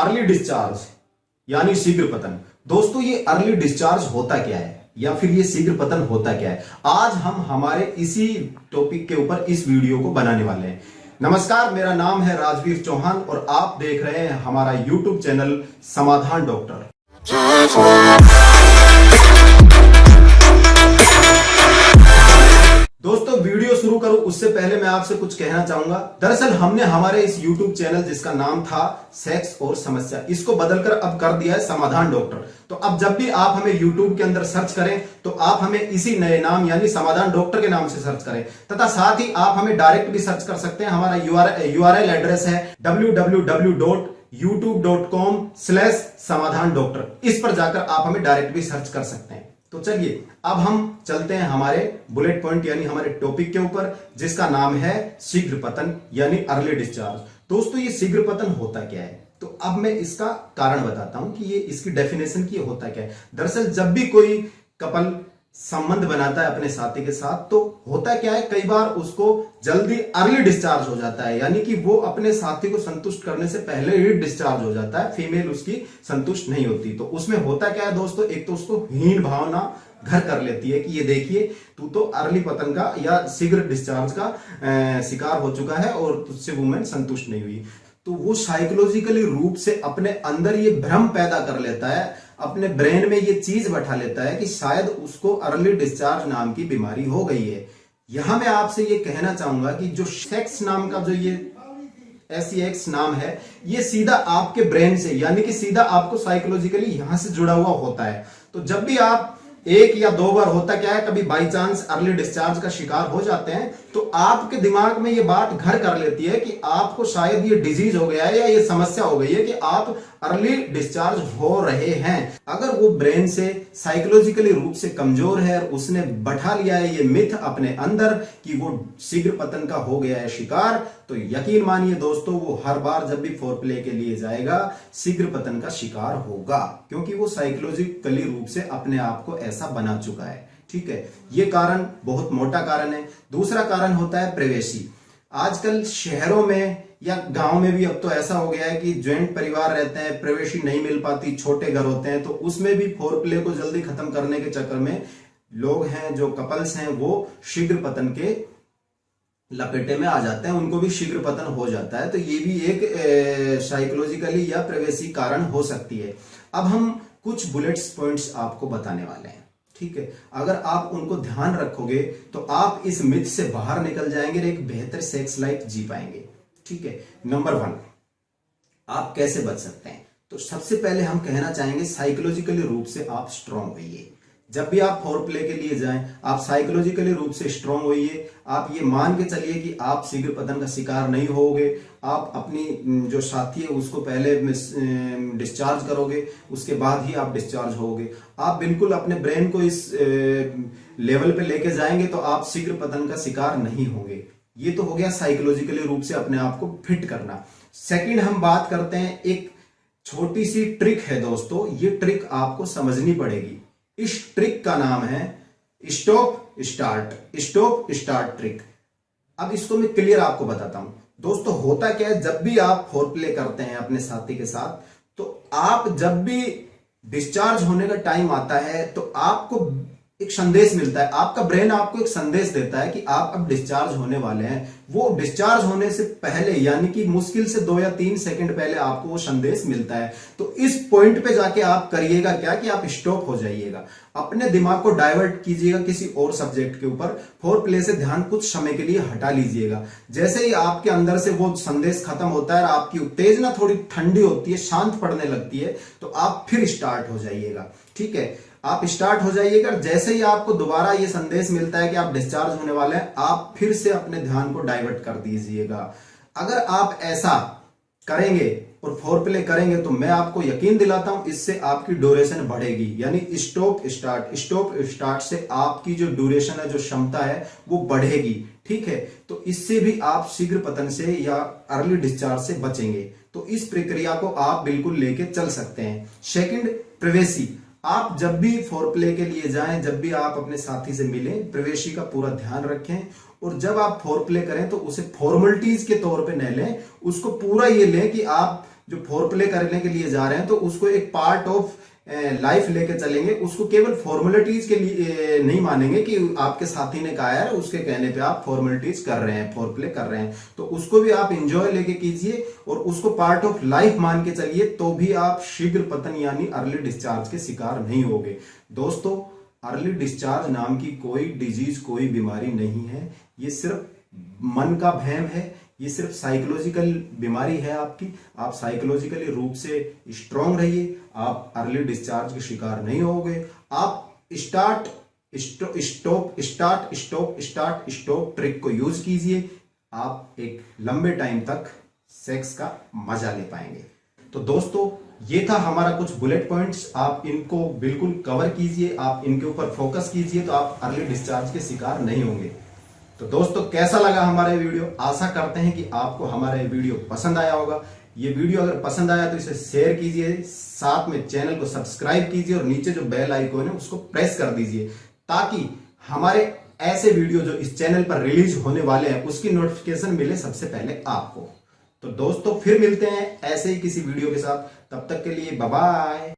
Early discharge यानी शीघ्र पतन। दोस्तों ये अर्ली डिस्चार्ज होता क्या है या फिर ये शीघ्र पतन होता क्या है, आज हम हमारे इसी टॉपिक के ऊपर इस वीडियो को बनाने वाले हैं। नमस्कार, मेरा नाम है राजवीर चौहान और आप देख रहे हैं हमारा यूट्यूब चैनल समाधान डॉक्टर। दोस्तों वीडियो शुरू करूं उससे पहले मैं आपसे कुछ कहना चाहूंगा। दरअसल हमने हमारे इस YouTube चैनल जिसका नाम था सेक्स और समस्या, इसको बदलकर अब कर दिया है समाधान डॉक्टर। तो अब जब भी आप हमें YouTube के अंदर सर्च करें तो आप हमें इसी नए नाम यानी समाधान डॉक्टर के नाम से सर्च करें, तथा साथ ही आप हमें डायरेक्ट भी सर्च कर सकते हैं। हमारा URL एड्रेस है www.youtube.com/समाधान डॉक्टर। इस पर जाकर आप हमें डायरेक्ट भी सर्च कर सकते हैं। तो चलिए अब हम चलते हैं हमारे बुलेट पॉइंट यानी हमारे टॉपिक के ऊपर, जिसका नाम है शीघ्र पतन यानी अर्ली डिस्चार्ज। दोस्तों ये शीघ्र पतन होता क्या है, तो अब मैं इसका कारण बताता हूं कि ये इसकी डेफिनेशन की होता क्या है। दरअसल जब भी कोई कपल संबंध बनाता है अपने साथी के साथ तो होता क्या है, कई बार उसको जल्दी अर्ली डिस्चार्ज हो जाता है, यानी कि वो अपने साथी को संतुष्ट करने से पहले ही डिस्चार्ज हो जाता है। फीमेल उसकी संतुष्ट नहीं होती। तो उसमें होता क्या है दोस्तों, एक तो उसको हीन भावना घर कर लेती है कि ये देखिए तू तो अर्ली पतन का या शीघ्र डिस्चार्ज का शिकार हो चुका है और तुझसे वुमेन संतुष्ट नहीं हुई। तो वो साइकोलॉजिकली रूप से अपने अंदर ये भ्रम पैदा कर लेता है, अपने ब्रेन में ये चीज बैठा लेता है कि शायद उसको अर्ली डिस्चार्ज नाम की बीमारी हो गई है। यहां मैं आपसे ये कहना चाहूंगा कि जो सेक्स नाम का जो ये SEX नाम है, ये सीधा आपके ब्रेन से यानी कि सीधा आपको साइकोलॉजिकली यहां से जुड़ा हुआ होता है। तो जब भी आप एक या दो बार होता क्या है, कभी बाई चांस अर्ली डिस्चार्ज का शिकार हो जाते हैं तो आपके दिमाग में ये बात घर कर लेती है कि आपको शायद ये डिजीज हो गया है या ये समस्या हो गई है कि आप अर्ली डिस्चार्ज हो रहे हैं। अगर वो ब्रेन से साइकोलॉजिकली रूप से कमजोर है और उसने बैठा लिया है ये मिथ अपने अंदर कि वो शीघ्र पतन का हो गया है शिकार, तो यकीन मानिए दोस्तों वो हर बार जब भी फोरप्ले के लिए जाएगा शीघ्र पतन का शिकार होगा, क्योंकि वो साइकोलॉजिकली रूप से अपने आप को ऐसा बना चुका है। ठीक है, ये कारण बहुत मोटा कारण है। दूसरा कारण होता है प्रवेशी। आजकल शहरों में या गांव में भी अब तो ऐसा हो गया है कि ज्वाइंट परिवार रहते हैं, प्रवेशी नहीं मिल पाती, छोटे घर होते हैं, तो उसमें भी फोरप्ले को जल्दी खत्म करने के चक्कर में लोग हैं जो कपल्स हैं वो शीघ्र पतन के लपेटे में आ जाते हैं, उनको भी शीघ्र पतन हो जाता है। तो ये भी एक साइकोलॉजिकली या प्रवेशी कारण हो सकती है। अब हम कुछ बुलेट्स पॉइंट्स आपको बताने वाले हैं। ठीक है, अगर आप उनको ध्यान रखोगे तो आप इस मिथ से बाहर निकल जाएंगे और एक बेहतर सेक्स लाइफ जी पाएंगे। ठीक है, नंबर 1 आप कैसे बच सकते हैं, तो सबसे पहले हम कहना चाहेंगे साइकोलॉजिकली रूप से आप स्ट्रांग होइए। जब भी आप फोरप्ले के लिए जाएं आप साइकोलॉजिकली रूप से स्ट्रांग होइए। आप ये मान के चलिए कि आप शीघ्र पतन का शिकार नहीं होगे। आप अपनी जो साथी है उसको पहले डिस्चार्ज करोगे, उसके बाद ही आप डिस्चार्ज होगे। आप बिल्कुल अपने ब्रेन को इस लेवल पे लेके जाएंगे तो आप शीघ्र पतन का शिकार नहीं होंगे। ये तो हो गया साइकोलॉजिकली रूप से अपने आप को फिट करना। सेकंड हम बात करते हैं, एक छोटी सी ट्रिक है दोस्तों, ये ट्रिक आपको समझनी पड़ेगी। इस ट्रिक का नाम है स्टॉप स्टार्ट ट्रिक। अब इसको मैं क्लियर आपको बताता हूं। दोस्तों होता क्या है, जब भी आप फोरप्ले करते हैं अपने साथी के साथ तो आप जब भी डिस्चार्ज होने का टाइम आता है तो आपको एक संदेश मिलता है, आपका ब्रेन आपको एक संदेश देता है कि आप अब डिस्चार्ज होने वाले हैं। वो डिस्चार्ज होने से पहले यानी कि मुश्किल से 2 या 3 सेकंड पहले आपको वो संदेश मिलता है। तो इस पॉइंट पे जाके आप करिएगा क्या कि आप स्टॉप हो जाइएगा, अपने दिमाग को डाइवर्ट कीजिएगा किसी और सब्जेक्ट के ऊपर, फोरप्ले से ध्यान कुछ समय के लिए हटा लीजिएगा। जैसे ही आपके अंदर से वो संदेश खत्म होता है और आपकी उत्तेजना थोड़ी ठंडी होती है, शांत पड़ने लगती है, तो आप फिर स्टार्ट हो जाइएगा। ठीक है, आप स्टार्ट हो जाइएगा। जैसे ही आपको दोबारा ये संदेश मिलता है कि आप डिस्चार्ज होने वाले हैं, आप फिर से अपने ध्यान को डाइवर्ट कर दीजिएगा। अगर आप ऐसा करेंगे और फोरप्ले करेंगे तो मैं आपको यकीन दिलाता हूं इससे आपकी ड्यूरेशन बढ़ेगी। यानी स्टॉप स्टार्ट से आपकी जो ड्यूरेशन है, जो क्षमता है वो बढ़ेगी। ठीक है, तो इससे भी आप शीघ्र पतन से या अर्ली डिस्चार्ज से बचेंगे। तो इस प्रक्रिया को आप बिल्कुल लेके चल सकते हैं। Second, privacy. आप जब भी फोरप्ले के लिए जाएं, जब भी आप अपने साथी से मिलें, प्रिवेसी का पूरा ध्यान रखें। और जब आप फोरप्ले करें तो उसे फॉर्मेलिटीज के तौर पे न लें, उसको पूरा ये लें कि आप जो फोरप्ले करने के लिए जा रहे हैं तो उसको एक पार्ट ऑफ लाइफ लेके चलेंगे, उसको केवल फॉर्मेलिटीज के लिए नहीं मानेंगे कि आपके साथी ने कहा है उसके कहने पे आप फॉर्मेलिटीज कर रहे हैं, फोरप्ले कर रहे हैं, तो उसको भी आप एंजॉय लेके कीजिए और उसको पार्ट ऑफ लाइफ मान के चलिए, तो भी आप शीघ्र पतन यानी अर्ली डिस्चार्ज के शिकार नहीं होगे। दोस्तों, अर्ली डिस्चार्ज नाम की कोई डिजीज, कोई बीमारी नहीं है, ये सिर्फ मन का वहम है, ये सिर्फ साइकोलॉजिकल बीमारी है आपकी। आप साइकोलॉजिकली रूप से स्ट्रांग रहिए, आप अर्ली डिस्चार्ज के शिकार नहीं होगे। आप स्टार्ट स्टॉप ट्रिक को यूज कीजिए, आप एक लंबे टाइम तक सेक्स का मजा ले पाएंगे। तो दोस्तों, ये था हमारा कुछ बुलेट पॉइंट्स, आप इनको बिल्कुल कवर कीजिए, आप इनके ऊपर फोकस कीजिए, तो आप अर्ली डिस्चार्ज के शिकार नहीं होंगे। तो दोस्तों, कैसा लगा हमारा ये वीडियो? आशा करते हैं कि आपको हमारा ये वीडियो पसंद आया होगा। ये वीडियो अगर पसंद आया तो इसे शेयर कीजिए, साथ में चैनल को सब्सक्राइब कीजिए और नीचे जो बेल आइकॉन है उसको प्रेस कर दीजिए, ताकि हमारे ऐसे वीडियो जो इस चैनल पर रिलीज होने वाले हैं उसकी नोटिफिकेशन मिले सबसे पहले आपको। तो दोस्तों, फिर मिलते हैं ऐसे ही किसी वीडियो के साथ, तब तक के लिए बाय बाय।